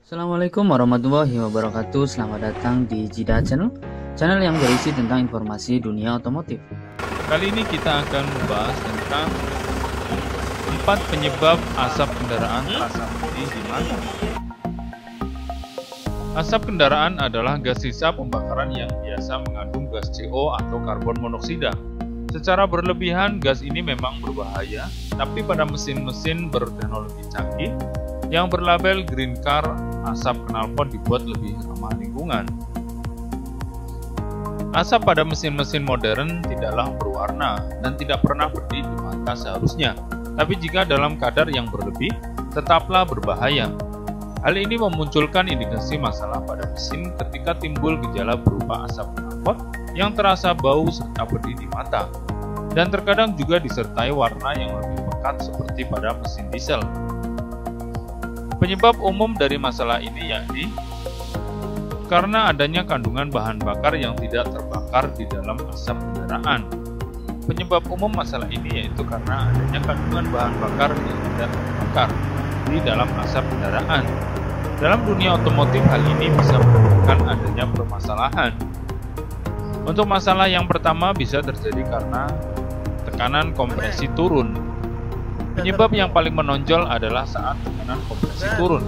Assalamualaikum warahmatullahi wabarakatuh. Selamat datang di Jida Channel yang berisi tentang informasi dunia otomotif. Kali ini kita akan membahas tentang 4 penyebab asap kendaraan terasa pedih di mata. Asap kendaraan adalah gas sisa pembakaran yang biasa mengandung gas CO atau karbon monoksida. Secara berlebihan, gas ini memang berbahaya, tapi pada mesin-mesin berteknologi canggih yang berlabel Green Car, asap knalpot dibuat lebih ramah lingkungan. Asap pada mesin-mesin modern tidaklah berwarna dan tidak pernah pedih di mata seharusnya, tapi jika dalam kadar yang berlebih, tetaplah berbahaya. Hal ini memunculkan indikasi masalah pada mesin ketika timbul gejala berupa asap knalpot yang terasa bau serta pedih di mata, dan terkadang juga disertai warna yang lebih pekat seperti pada mesin diesel. Penyebab umum dari masalah ini yakni karena adanya kandungan bahan bakar yang tidak terbakar di dalam asap kendaraan. Penyebab umum masalah ini yaitu karena adanya kandungan bahan bakar yang tidak terbakar di dalam asap kendaraan. Dalam dunia otomotif, hal ini bisa menyebabkan adanya permasalahan. Untuk masalah yang pertama bisa terjadi karena tekanan kompresi turun. Penyebab yang paling menonjol adalah saat tekanan kompresi turun.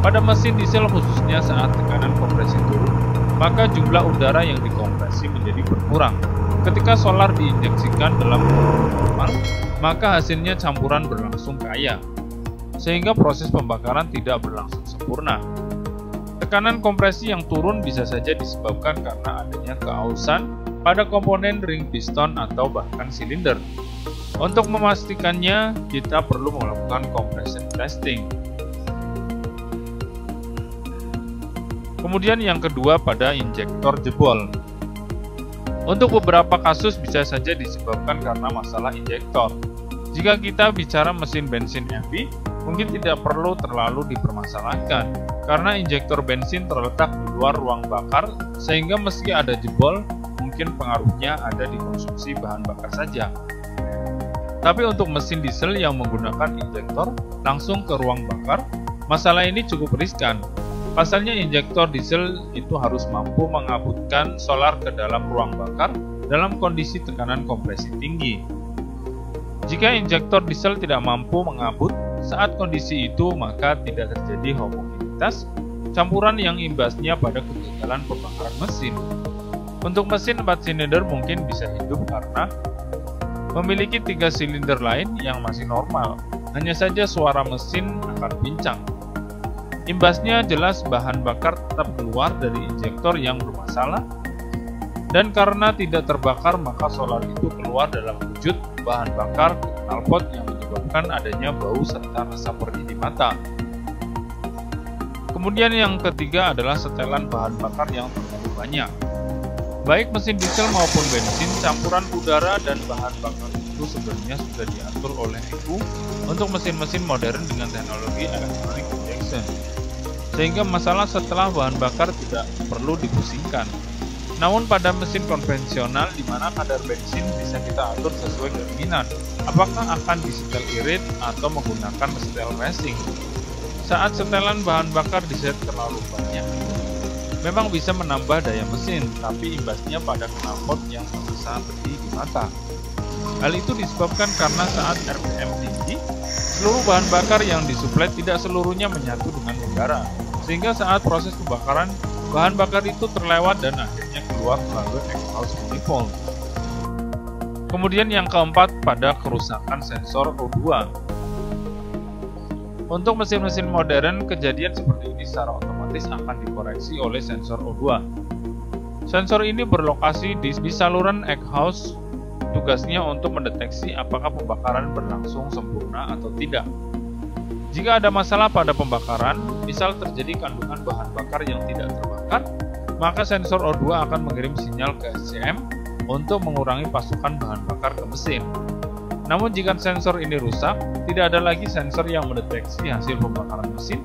Pada mesin diesel khususnya saat tekanan kompresi turun, maka jumlah udara yang dikompresi menjadi berkurang. Ketika solar diinjeksikan dalam normal, maka hasilnya campuran berlangsung kaya, sehingga proses pembakaran tidak berlangsung sempurna. Tekanan kompresi yang turun bisa saja disebabkan karena adanya keausan pada komponen ring piston atau bahkan silinder. Untuk memastikannya, kita perlu melakukan compression testing. Kemudian yang kedua pada injektor jebol. Untuk beberapa kasus bisa saja disebabkan karena masalah injektor. Jika kita bicara mesin bensin MB, mungkin tidak perlu terlalu dipermasalahkan, karena injektor bensin terletak di luar ruang bakar, sehingga meski ada jebol, mungkin pengaruhnya ada di konsumsi bahan bakar saja. Tapi untuk mesin diesel yang menggunakan injektor langsung ke ruang bakar, masalah ini cukup riskan. Pasalnya injektor diesel itu harus mampu mengabutkan solar ke dalam ruang bakar dalam kondisi tekanan kompresi tinggi. Jika injektor diesel tidak mampu mengabut saat kondisi itu, maka tidak terjadi homogenitas campuran yang imbasnya pada kegagalan pembakaran mesin. Untuk mesin 4 silinder mungkin bisa hidup karena memiliki 3 silinder lain yang masih normal, hanya saja suara mesin akan pincang. Imbasnya jelas bahan bakar tetap keluar dari injektor yang bermasalah, dan karena tidak terbakar maka solar itu keluar dalam wujud bahan bakar knalpot yang menyebabkan adanya bau serta rasa perih di mata. Kemudian yang ketiga adalah setelan bahan bakar yang terlalu banyak. Baik mesin diesel maupun bensin, campuran udara dan bahan bakar itu sebenarnya sudah diatur oleh ECU untuk mesin-mesin modern dengan teknologi electronic injection, sehingga masalah setelah bahan bakar tidak perlu dipusingkan. Namun pada mesin konvensional di mana kadar bensin bisa kita atur sesuai keinginan, apakah akan disetel irit atau menggunakan setel racing. Saat setelan bahan bakar diset terlalu banyak, memang bisa menambah daya mesin, tapi imbasnya pada knalpot yang terasa pedih di mata. Hal itu disebabkan karena saat RPM tinggi, seluruh bahan bakar yang disuplai tidak seluruhnya menyatu dengan udara, sehingga saat proses pembakaran, bahan bakar itu terlewat dan akhirnya keluar melalui exhaust manifold. Kemudian yang keempat pada kerusakan sensor O2. Untuk mesin-mesin modern, kejadian seperti ini secara otomatis akan dikoreksi oleh sensor O2. Sensor ini berlokasi di saluran exhaust. Tugasnya untuk mendeteksi apakah pembakaran berlangsung sempurna atau tidak. Jika ada masalah pada pembakaran, misal terjadi kandungan bahan bakar yang tidak terbakar, maka sensor O2 akan mengirim sinyal ke SCM untuk mengurangi pasokan bahan bakar ke mesin. Namun jika sensor ini rusak, tidak ada lagi sensor yang mendeteksi hasil pembakaran mesin,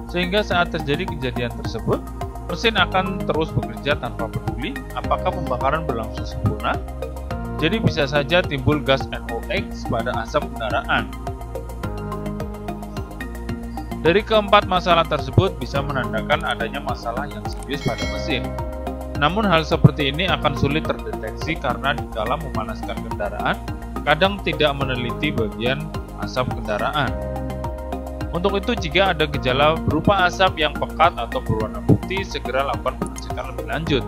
sehingga saat terjadi kejadian tersebut, mesin akan terus bekerja tanpa peduli apakah pembakaran berlangsung sempurna. Jadi bisa saja timbul gas NOx pada asap kendaraan. Dari keempat masalah tersebut bisa menandakan adanya masalah yang serius pada mesin. Namun hal seperti ini akan sulit terdeteksi karena dikala memanaskan kendaraan, kadang tidak meneliti bagian asap kendaraan. Untuk itu, jika ada gejala berupa asap yang pekat atau berwarna putih, segera lakukan pengecekan lebih lanjut.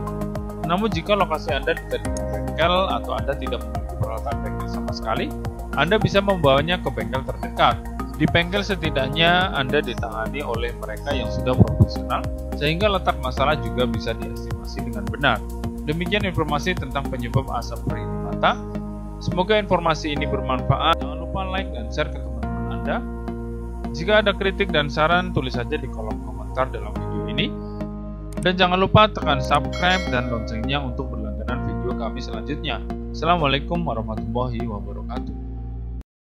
Namun jika lokasi Anda tidak di bengkel atau Anda tidak memiliki peralatan bengkel sama sekali, Anda bisa membawanya ke bengkel terdekat. Di bengkel setidaknya Anda ditangani oleh mereka yang sudah profesional, sehingga letak masalah juga bisa diestimasi dengan benar. Demikian informasi tentang penyebab asap perih di mata. Semoga informasi ini bermanfaat. Jangan lupa like dan share ke teman-teman Anda. Jika ada kritik dan saran, tulis saja di kolom komentar dalam video ini. Dan jangan lupa tekan subscribe dan loncengnya untuk berlangganan video kami selanjutnya. Assalamualaikum warahmatullahi wabarakatuh.